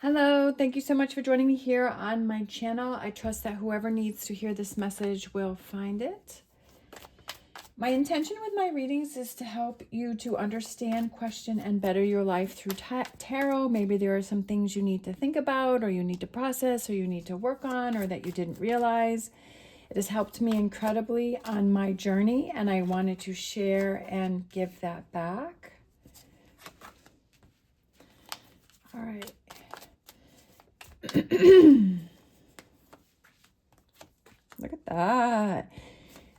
Hello, thank you so much for joining me here on my channel. I trust that whoever needs to hear this message will find it. My intention with my readings is to help you to understand, question, and better your life through tarot. Maybe there are some things you need to think about, or you need to process, or you need to work on, or that you didn't realize. It has helped me incredibly on my journey, and I wanted to share and give that back. All right. Look at that.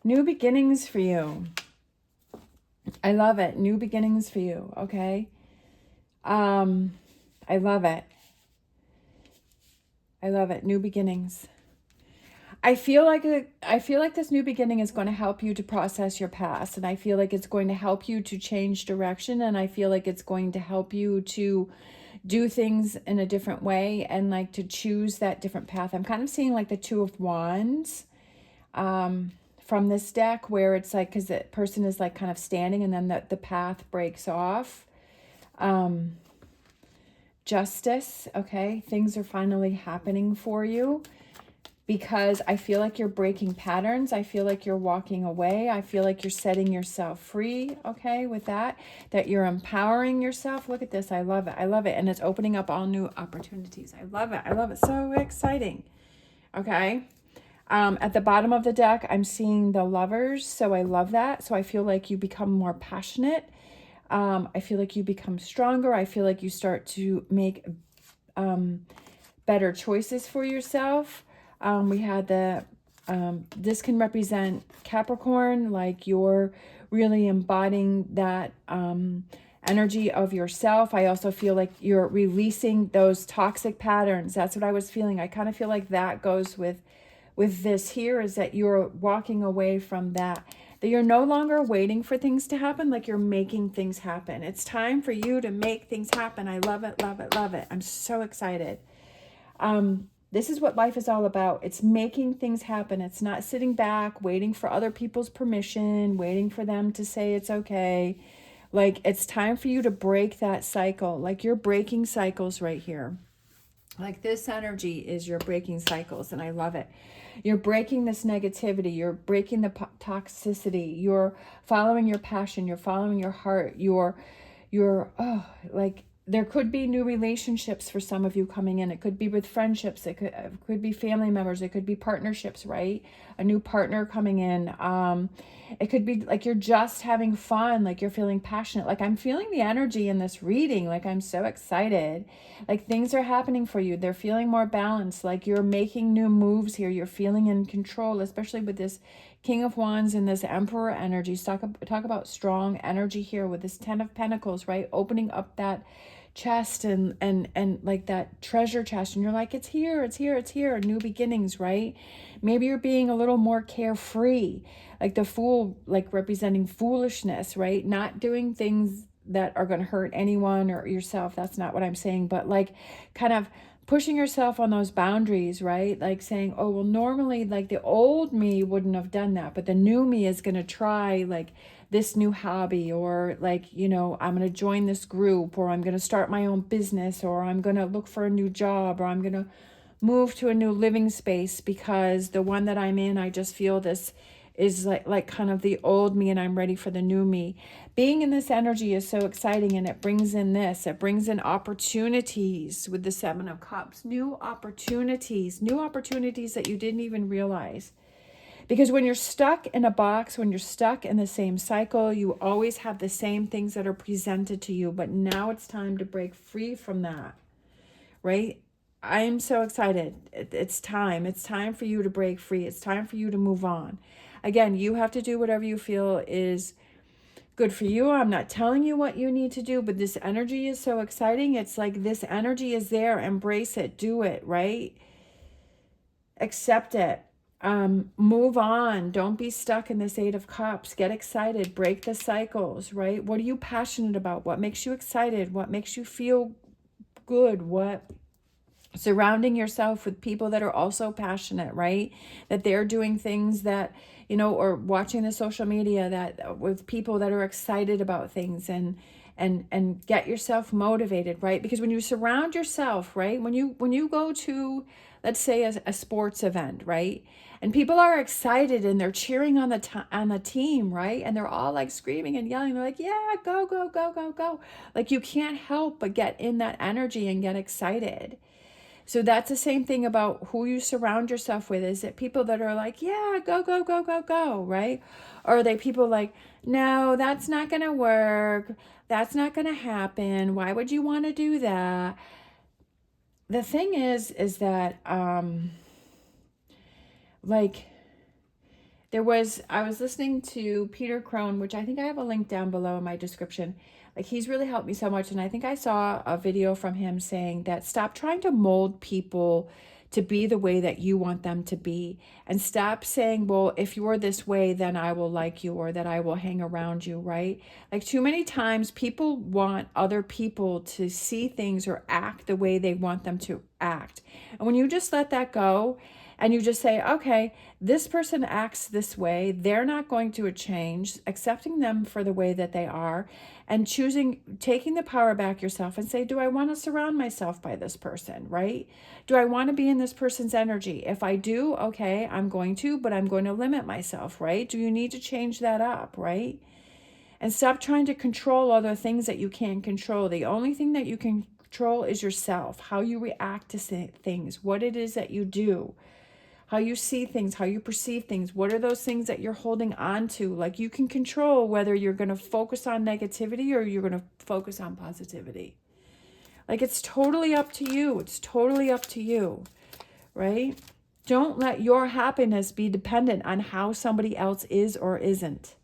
New beginnings for you. I love it. New beginnings for you, okay? I love it. I love it. New beginnings. I feel like this new beginning is going to help you to process your past, and I feel like it's going to help you to change direction, and I feel like it's going to help you to do things in a different way and like to choose that different path. I'm kind of seeing like the Two of Wands from this deck, where it's like, because the person is like kind of standing and then the path breaks off. Justice, okay? Things are finally happening for you, because I feel like you're breaking patterns. I feel like you're walking away. I feel like you're setting yourself free, okay, with that you're empowering yourself. Look at this. I love it. I love it. And it's opening up all new opportunities. I love it. I love it. So exciting, okay? At the bottom of the deck, I'm seeing the Lovers, so I love that. So I feel like you become more passionate. I feel like you become stronger. I feel like you start to make better choices for yourself. We had this can represent Capricorn, like you're really embodying that energy of yourself. I also feel like you're releasing those toxic patterns. That's what I was feeling. I kind of feel like that goes with this here, is that you're walking away from that you're no longer waiting for things to happen, like you're making things happen. It's time for you to make things happen. I love it, love it, love it. I'm so excited. This is what life is all about. It's making things happen. It's not sitting back, waiting for other people's permission, waiting for them to say it's okay. Like, it's time for you to break that cycle. Like, you're breaking cycles right here. Like, this energy is you're breaking cycles, and I love it. You're breaking this negativity. You're breaking the toxicity. You're following your passion. You're following your heart. Like, there could be new relationships for some of you coming in. It could be with friendships. It could be family members. It could be partnerships, right? A new partner coming in. It could be like you're just having fun, like you're feeling passionate. Like, I'm feeling the energy in this reading. Like, I'm so excited. Like, things are happening for you. They're feeling more balanced. Like, you're making new moves here. You're feeling in control, especially with this King of Wands and this Emperor energy. Talk about strong energy here with this Ten of Pentacles, right? Opening up that chest and like that treasure chest, and you're like, it's here, it's here, it's here. New beginnings, right? Maybe you're being a little more carefree, like the Fool, like representing foolishness, right? Not doing things that are going to hurt anyone or yourself. That's not what I'm saying, but like kind of pushing yourself on those boundaries, right? Like saying, oh, well, normally like the old me wouldn't have done that, but the new me is going to try like this new hobby, or like, you know, I'm going to join this group, or I'm going to start my own business, or I'm going to look for a new job, or I'm going to move to a new living space, because the one that I'm in, I just feel this is like kind of the old me, and I'm ready for the new me. Being in this energy is so exciting, and it brings in opportunities with the Seven of Cups, new opportunities that you didn't even realize. Because when you're stuck in a box, when you're stuck in the same cycle, you always have the same things that are presented to you. But now it's time to break free from that, right? I am so excited. It's time. It's time for you to break free. It's time for you to move on. Again, you have to do whatever you feel is good for you. I'm not telling you what you need to do, but this energy is so exciting. It's like this energy is there. Embrace it. Do it, right? Accept it. Move on. Don't be stuck in this Eight of Cups. Get excited. Break the cycles, right? What are you passionate about? What makes you excited? What makes you feel good? What surrounding yourself with people that are also passionate, right? That they're doing things that, you know, or watching the social media that with people that are excited about things, and and get yourself motivated, right? Because when you surround yourself, right, when you go to, let's say, a sports event, right, and people are excited and they're cheering on the team, right, and they're all like screaming and yelling, they're like, yeah, go, go, go, go, go. Like, you can't help but get in that energy and get excited. So that's the same thing about who you surround yourself with. Is it people that are like, yeah, go, go, go, go, go, right? Or are they people like, no, that's not going to work. That's not going to happen. Why would you want to do that? The thing is that, like, I was listening to Peter Crone, which I think I have a link down below in my description. Like, he's really helped me so much. And I think I saw a video from him saying that stop trying to mold people to be the way that you want them to be. And stop saying, well, if you're this way, then I will like you, or that I will hang around you, right? Like, too many times people want other people to see things or act the way they want them to act. And when you just let that go, and you just say, okay, this person acts this way. They're not going to change, accepting them for the way that they are, and taking the power back yourself and say, do I want to surround myself by this person, right? Do I want to be in this person's energy? If I do, okay, I'm going to, but I'm going to limit myself, right? Do you need to change that up, right? And stop trying to control other things that you can't control. The only thing that you can control is yourself, how you react to things, what it is that you do, how you see things, how you perceive things. What are those things that you're holding on to? Like, you can control whether you're going to focus on negativity or you're going to focus on positivity. Like, it's totally up to you. It's totally up to you, right? Don't let your happiness be dependent on how somebody else is or isn't.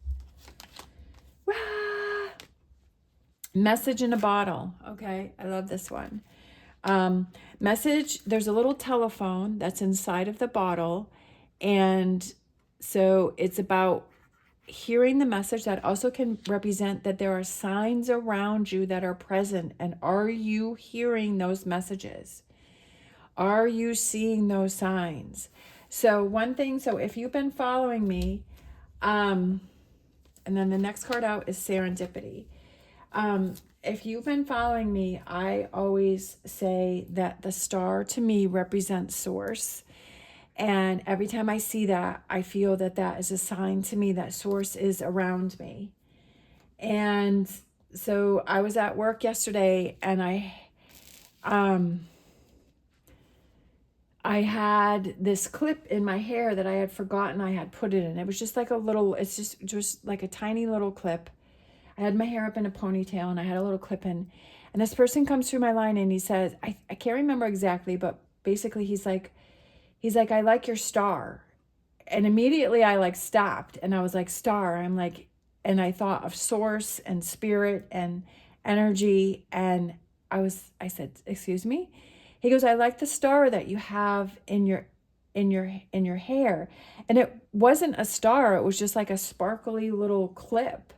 Message in a bottle. Okay, I love this one. Message, there's a little telephone that's inside of the bottle, and so it's about hearing the message. That also can represent that there are signs around you that are present, and are you hearing those messages? Are you seeing those signs? So one thing, so if you've been following me, and then the next card out is Serendipity. If you've been following me, I always say that the star to me represents source. And every time I see that, I feel that that is a sign to me that source is around me. And so I was at work yesterday, and I had this clip in my hair that I had forgotten I had put it in. It was just like it's just like a tiny little clip. I had my hair up in a ponytail, and I had a little clip in. And this person comes through my line, and he says, I can't remember exactly, but basically he's like, I like your star. And immediately I like stopped, and I was like, star. I'm like, and I thought of source and spirit and energy. And I said, excuse me? He goes, I like the star that you have in your hair. And it wasn't a star. It was just like a sparkly little clip.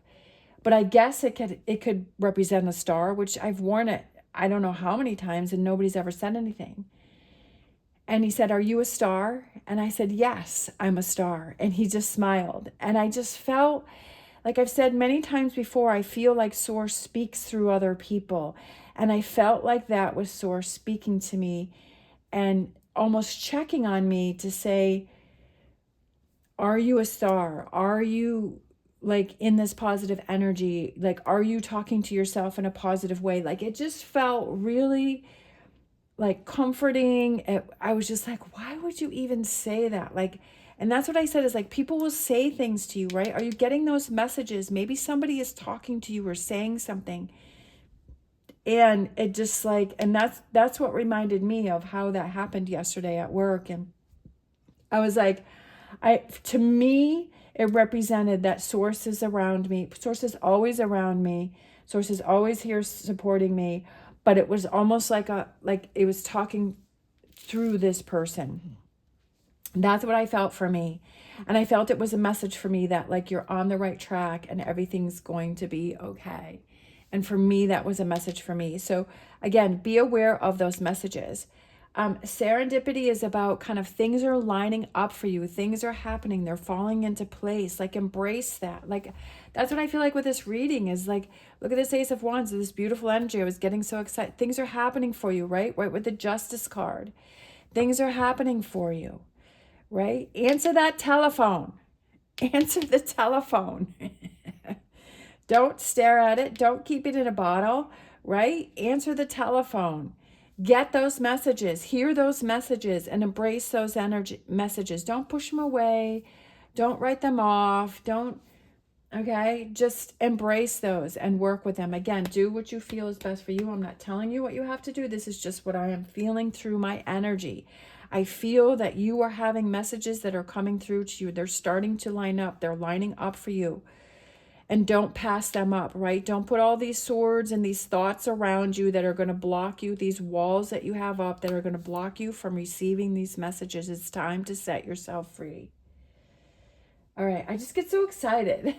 But I guess it could represent a star, which I've worn it I don't know how many times, and nobody's ever said anything. And he said, are you a star? And I said, yes, I'm a star. And he just smiled. And I just felt, like I've said many times before, I feel like source speaks through other people. And I felt like that was source speaking to me and almost checking on me to say, are you a star? Are you like in this positive energy? Like, are you talking to yourself in a positive way? Like, it just felt really like comforting. I was just like, why would you even say that? Like, and that's what I said, is like, people will say things to you, right? Are you getting those messages? Maybe somebody is talking to you or saying something. And it just like, and that's what reminded me of how that happened yesterday at work. And I was like, to me, it represented that source is around me. Source is always around me. Source is always here supporting me. But it was almost like it was talking through this person. That's what I felt for me. And I felt it was a message for me that like, you're on the right track and everything's going to be okay. And for me, that was a message for me. So again, be aware of those messages. Serendipity is about kind of things are lining up for you. Things are happening. They're falling into place. Like, embrace that. Like, that's what I feel like with this reading is like, look at this Ace of Wands, this beautiful energy. I was getting so excited. Things are happening for you, right? Right with the Justice card. Things are happening for you, right? Answer that telephone. Answer the telephone. Don't stare at it. Don't keep it in a bottle, right? Answer the telephone. Get those messages, hear those messages, and embrace those energy messages. Don't push them away. Don't write them off. Don't, okay? Just embrace those and work with them. Again, do what you feel is best for you. I'm not telling you what you have to do. This is just what I am feeling through my energy. I feel that you are having messages that are coming through to you. They're starting to line up. They're lining up for you. And don't pass them up, right? Don't put all these swords and these thoughts around you that are going to block you, these walls that you have up that are going to block you from receiving these messages. It's time to set yourself free. All right, I just get so excited.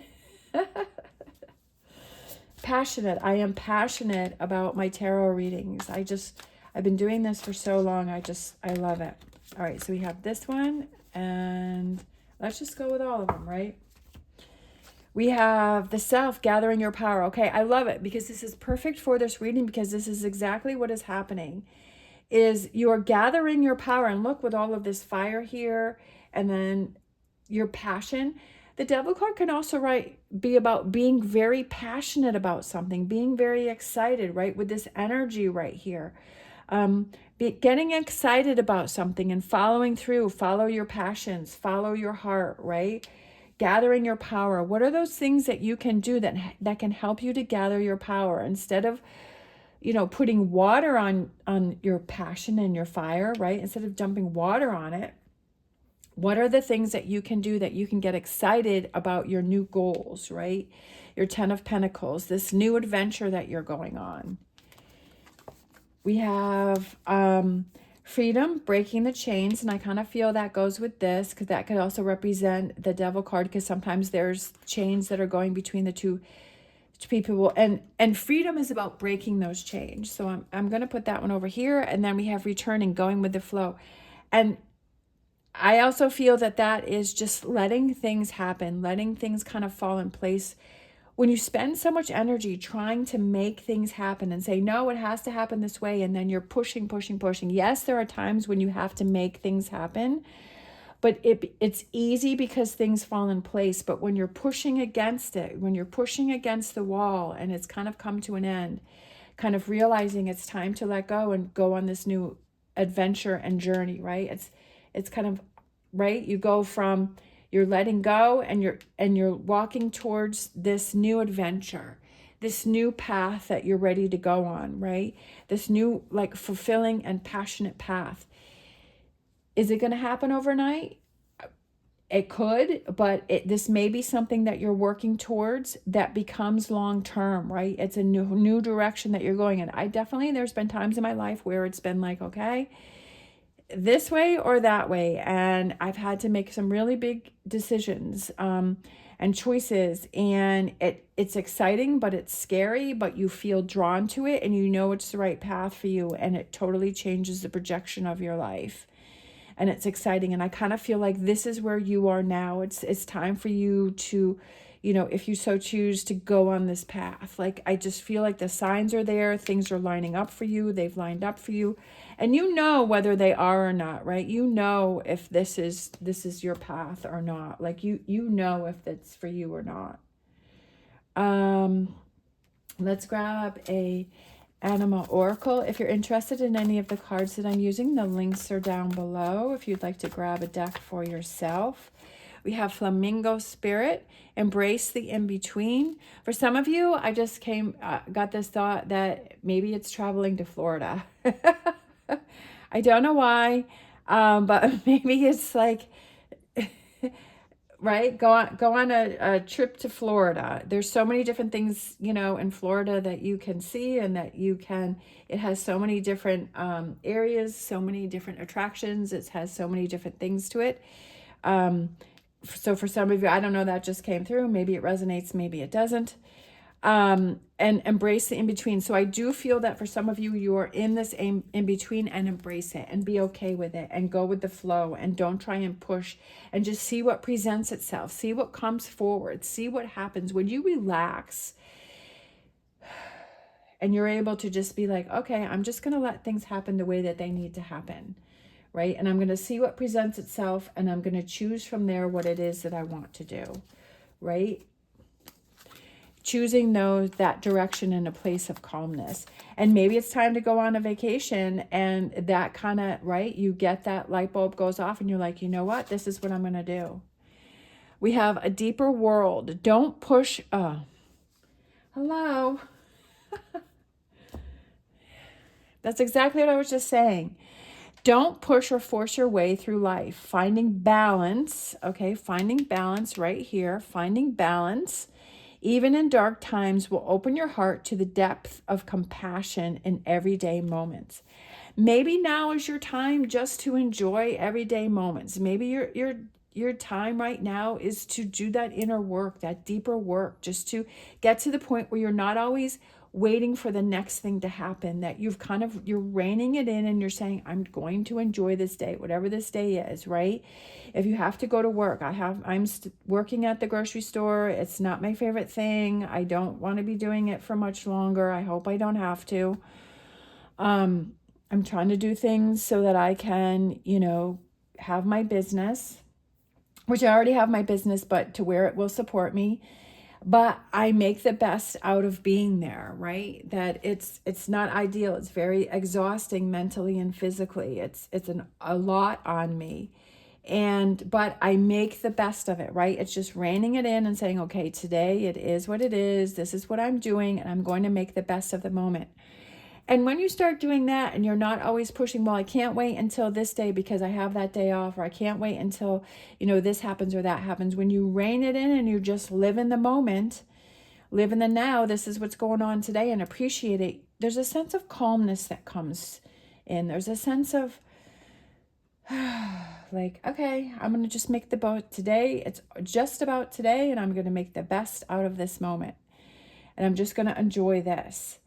Passionate. I am passionate about my tarot readings. I've been doing this for so long. I love it. All right, so we have this one, and let's just go with all of them, right? We have the Self, gathering your power. Okay, I love it because this is perfect for this reading, because this is exactly what is happening. Is you are gathering your power, and look, with all of this fire here, and then your passion. The Devil card can also be about being very passionate about something, being very excited, right? With this energy right here. Getting excited about something and following through, follow your passions, follow your heart, right? Gathering your power. What are those things that you can do that can help you to gather your power, instead of, putting water on your passion and your fire, right? Instead of dumping water on it, what are the things that you can do that you can get excited about your new goals, right? Your 10 of Pentacles, this new adventure that you're going on. We have freedom, breaking the chains, and I kind of feel that goes with this, because that could also represent the Devil card, because sometimes there's chains that are going between the two people, and freedom is about breaking those chains. So I'm going to put that one over here, and then we have returning, going with the flow. And I also feel that is just letting things happen, letting things kind of fall in place. When you spend so much energy trying to make things happen and say, no, it has to happen this way, and then you're pushing. Yes, there are times when you have to make things happen, but it's easy because things fall in place. But when you're pushing against it, when you're pushing against the wall and it's kind of come to an end, kind of realizing it's time to let go and go on this new adventure and journey, right? It's kind of, right? You go from, you're letting go, and you're walking towards this new adventure, this new path that you're ready to go on, right? This new, like, fulfilling and passionate path. Is it going to happen overnight? It could, but this may be something that you're working towards that becomes long-term, right? It's a new direction that you're going in. There's been times in my life where it's been like, okay, this way or that way, and I've had to make some really big decisions and choices, and it's exciting, but it's scary, but you feel drawn to it, and you know it's the right path for you, and it totally changes the projection of your life, and it's exciting. And I kind of feel like this is where you are now. It's time for you to, if you so choose, to go on this path. Like, I just feel like the signs are there. Things are lining up for you. They've lined up for you. And you know whether they are or not, right? You know if this is your path or not. Like, you know if it's for you or not. Let's grab a Anima Oracle. If you're interested in any of the cards that I'm using, the links are down below if you'd like to grab a deck for yourself. We have Flamingo Spirit, embrace the in-between. For some of you, I just got this thought that maybe it's traveling to Florida. I don't know why, but maybe it's like, right? Go on a trip to Florida. There's so many different things, in Florida that you can see, and that it has so many different areas, so many different attractions. It has so many different things to it. So for some of you, I don't know, that just came through. Maybe it resonates, maybe it doesn't. and embrace the in-between. So I do feel that for some of you, you are in this in-between, and embrace it and be okay with it and go with the flow and don't try and push and just see what presents itself. See what comes forward. See what happens when you relax and you're able to just be like, okay, I'm just going to let things happen the way that they need to happen, right? And I'm going to see what presents itself, and I'm going to choose from there what it is that I want to do, right? Choosing that direction in a place of calmness. And maybe it's time to go on a vacation, and that kind of, right, you get that light bulb goes off and you're like, you know what, this is what I'm going to do. We have a deeper world. Don't push. Hello. That's exactly what I was just saying. Don't push or force your way through life. Finding balance, okay? Finding balance right here. Finding balance, even in dark times, will open your heart to the depth of compassion in everyday moments. Maybe now is your time just to enjoy everyday moments. Maybe your time right now is to do that inner work, that deeper work, just to get to the point where you're not always waiting for the next thing to happen, that you're reining it in and you're saying, I'm going to enjoy this day, whatever this day is, right? If you have to go to work, I'm working at the grocery store. It's not my favorite thing. I don't want to be doing it for much longer. I hope I don't have to. I'm trying to do things so that I can, have my business, which I already have my business, but to where it will support me. But I make the best out of being there, right? That it's not ideal. It's very exhausting mentally and physically. It's a lot on me. But I make the best of it, right? It's just reining it in and saying, okay, today it is what it is. This is what I'm doing, and I'm going to make the best of the moment. And when you start doing that and you're not always pushing, well, I can't wait until this day because I have that day off, or I can't wait until, this happens or that happens. When you rein it in and you just live in the moment, live in the now, this is what's going on today, and appreciate it. There's a sense of calmness that comes in. There's a sense of like, okay, I'm going to just make the boat today. It's just about today, and I'm going to make the best out of this moment. And I'm just going to enjoy this.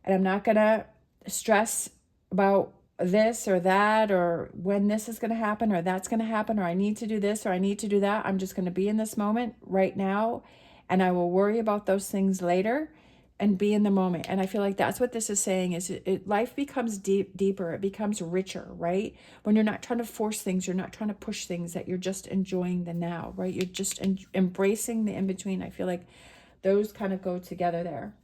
And I'm not going to stress about this or that, or when this is going to happen, or that's going to happen, or I need to do this, or I need to do that. I'm just going to be in this moment right now, and I will worry about those things later and be in the moment. And I feel like that's what this is saying, is life becomes deeper. It becomes richer, right? When you're not trying to force things, you're not trying to push things, that you're just enjoying the now, right? You're just embracing the in-between. I feel like those kind of go together there.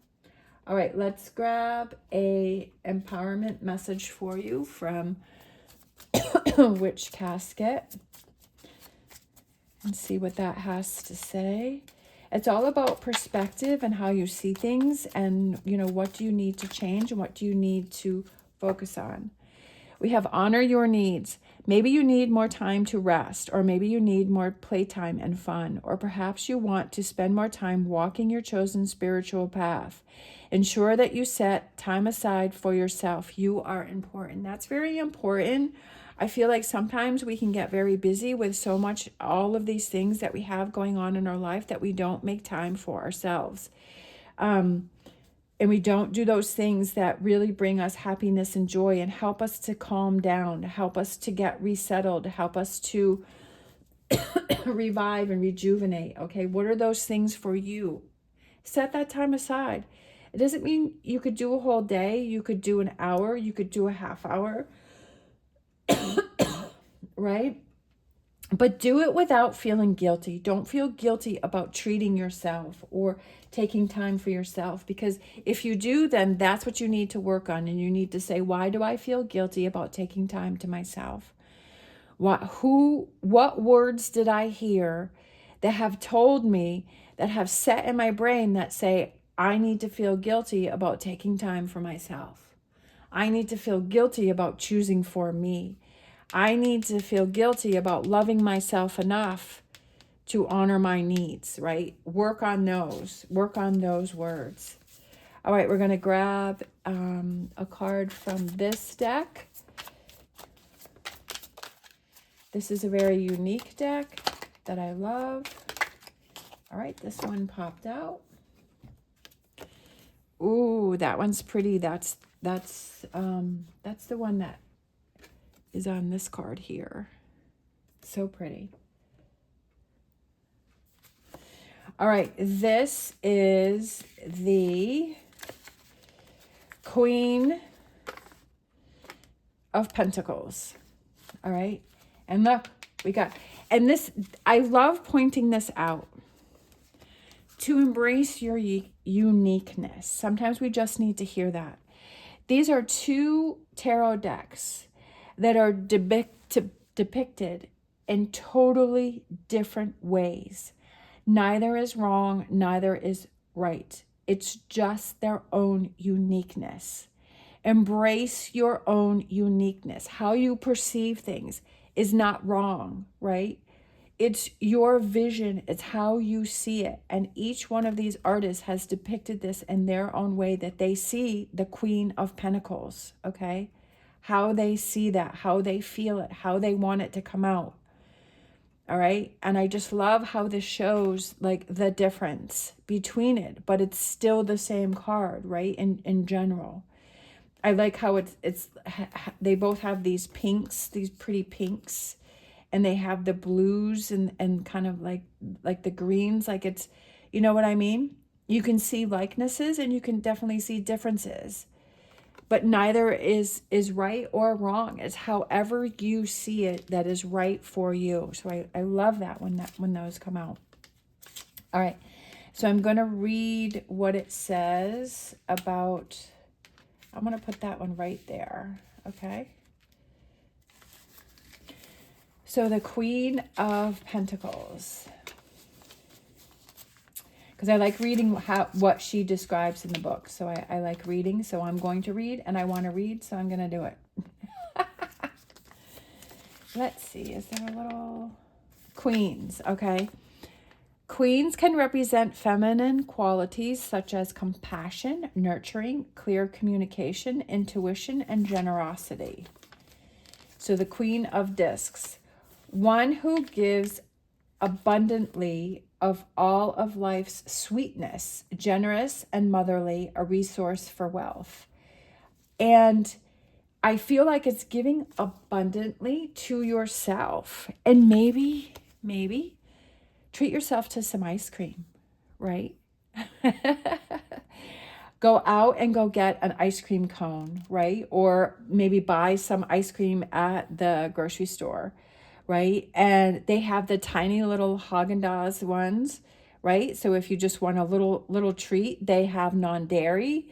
All right, let's grab a empowerment message for you from Witch Casket and see what that has to say. It's all about perspective and how you see things, and, what do you need to change and what do you need to focus on. We have honor your needs. Maybe you need more time to rest, or maybe you need more playtime and fun, or perhaps you want to spend more time walking your chosen spiritual path. Ensure that you set time aside for yourself. You are important. That's very important. I feel like sometimes we can get very busy with so much, all of these things that we have going on in our life, that we don't make time for ourselves. And we don't do those things that really bring us happiness and joy and help us to calm down, to help us to get resettled, to help us to revive and rejuvenate. Okay, what are those things for you? Set that time aside. It doesn't mean you could do a whole day. You could do an hour. You could do a half hour. Right? But do it without feeling guilty. Don't feel guilty about treating yourself or taking time for yourself, because if you do, then that's what you need to work on. And you need to say, why do I feel guilty about taking time to myself? What words did I hear that have told me, that have set in my brain, that say, I need to feel guilty about taking time for myself. I need to feel guilty about choosing for me. I need to feel guilty about loving myself enough to honor my needs, right? Work on those words. All right, we're going to grab a card from this deck. This is a very unique deck that I love. All right, this one popped out. Ooh, that one's pretty. That's the one that is on this card here. So pretty. All right, this is the Queen of Pentacles. All right, and look, we got, and this, I love pointing this out. To embrace your uniqueness. Sometimes we just need to hear that. These are two tarot decks that are depicted in totally different ways. Neither is wrong, neither is right. It's just their own uniqueness. Embrace your own uniqueness. How you perceive things is not wrong, right? It's your vision. It's how you see it. And each one of these artists has depicted this in their own way that they see the Queen of Pentacles, okay? How they see that, how they feel it, how they want it to come out, all right? And I just love how this shows like the difference between it, but it's still the same card, right? In general. I like how they both have these pinks, these pretty pinks. And they have the blues and kind of like the greens, like it's, you know what I mean? You can see likenesses and you can definitely see differences, but neither is right or wrong. It's however you see it that is right for you. So I love that when those come out. All right, so I'm going to read what it says about, I'm going to put that one right there, okay? So the Queen of Pentacles, because I like reading what she describes in the book. So I like reading, so I'm going to read, and I want to read, so I'm going to do it. Let's see, is there a little... Queens, okay. Queens can represent feminine qualities such as compassion, nurturing, clear communication, intuition, and generosity. So the Queen of Discs. One who gives abundantly of all of life's sweetness, generous and motherly, a resource for wealth. And I feel like it's giving abundantly to yourself. And maybe treat yourself to some ice cream, right? Go out and go get an ice cream cone, right? Or maybe buy some ice cream at the grocery store, right? And they have the tiny little Haagen-Dazs ones, right? So if you just want a little treat, they have non-dairy.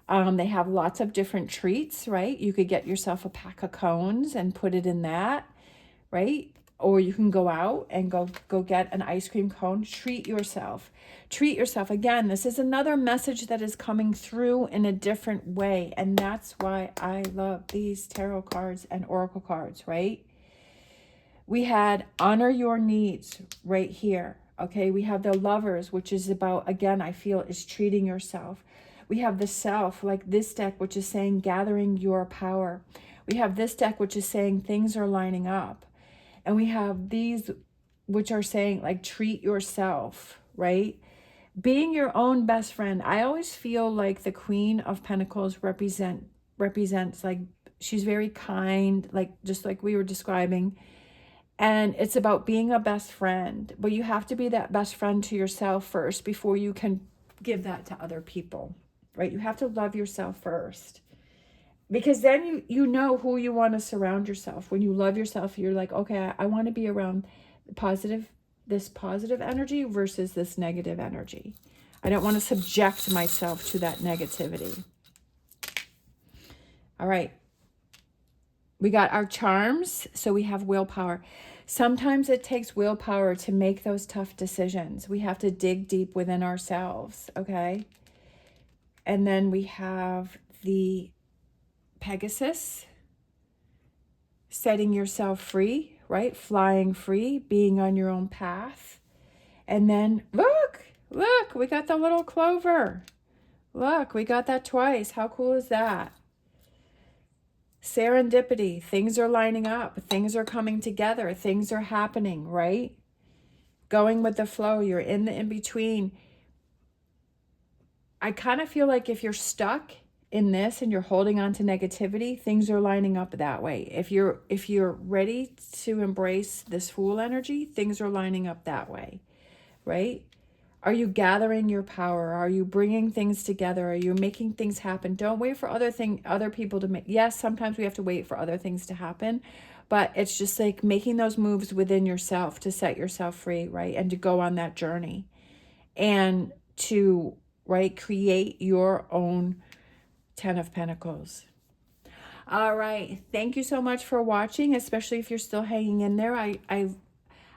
They have lots of different treats, right? You could get yourself a pack of cones and put it in that, right? Or you can go out and go get an ice cream cone. Treat yourself. Treat yourself. Again, this is another message that is coming through in a different way. And that's why I love these tarot cards and oracle cards, right? We had honor your needs right here. Okay, we have the Lovers, which is about, again, I feel is treating yourself. We have the Self, like this deck, which is saying gathering your power. We have this deck, which is saying things are lining up. And we have these, which are saying like treat yourself, right? Being your own best friend. I always feel like the Queen of Pentacles represents like she's very kind, like just like we were describing. And it's about being a best friend, but you have to be that best friend to yourself first before you can give that to other people, right? You have to love yourself first, because then you know who you want to surround yourself. When you love yourself, you're like, okay, I want to be around this positive energy versus this negative energy. I don't want to subject myself to that negativity. All right. We got our charms, so we have willpower. Sometimes it takes willpower to make those tough decisions. We have to dig deep within ourselves, okay? And then we have the Pegasus, setting yourself free, right? Flying free, being on your own path. And then look, we got the little clover. Look, we got that twice. How cool is that? Serendipity, things are lining up, things are coming together, things are happening, right? Going with the flow, you're in the in-between. I kind of feel like if you're stuck in this and you're holding on to negativity, things are lining up that way. If you're ready to embrace this Fool energy, things are lining up that way, right? Are you gathering your power? Are you bringing things together? Are you making things happen? Don't wait for other people to make. Yes, sometimes we have to wait for other things to happen, but it's just like making those moves within yourself to set yourself free, right? And to go on that journey and to, right, create your own 10 of Pentacles. All right. Thank you so much for watching, especially if you're still hanging in there. I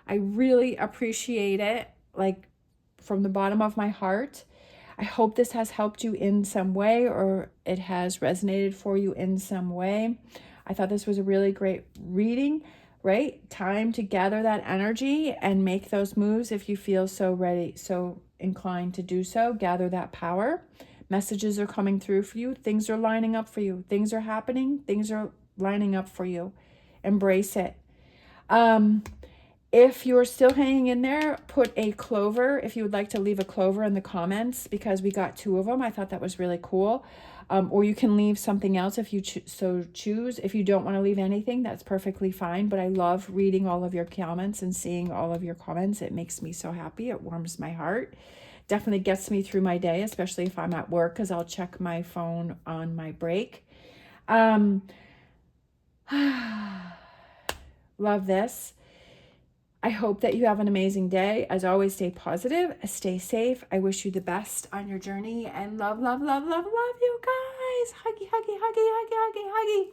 really appreciate it, like from the bottom of my heart. I hope this has helped you in some way, or it has resonated for you in some way. I thought this was a really great reading, right? Time to gather that energy and make those moves if you feel so ready, so inclined to do so. Gather that power. Messages are coming through for you. Things are lining up for you. Things are happening. Things are lining up for you. Embrace it. If you're still hanging in there, put a clover. If you would like to leave a clover in the comments, because we got 2 of them. I thought that was really cool. Or you can leave something else if you so choose. If you don't want to leave anything, that's perfectly fine. But I love reading all of your comments and seeing all of your comments. It makes me so happy. It warms my heart. Definitely gets me through my day, especially if I'm at work, because I'll check my phone on my break. Love this. I hope that you have an amazing day. As always, stay positive, stay safe. I wish you the best on your journey, and love, love, love, love, love you guys. Huggy, huggy, huggy, huggy, huggy, huggy.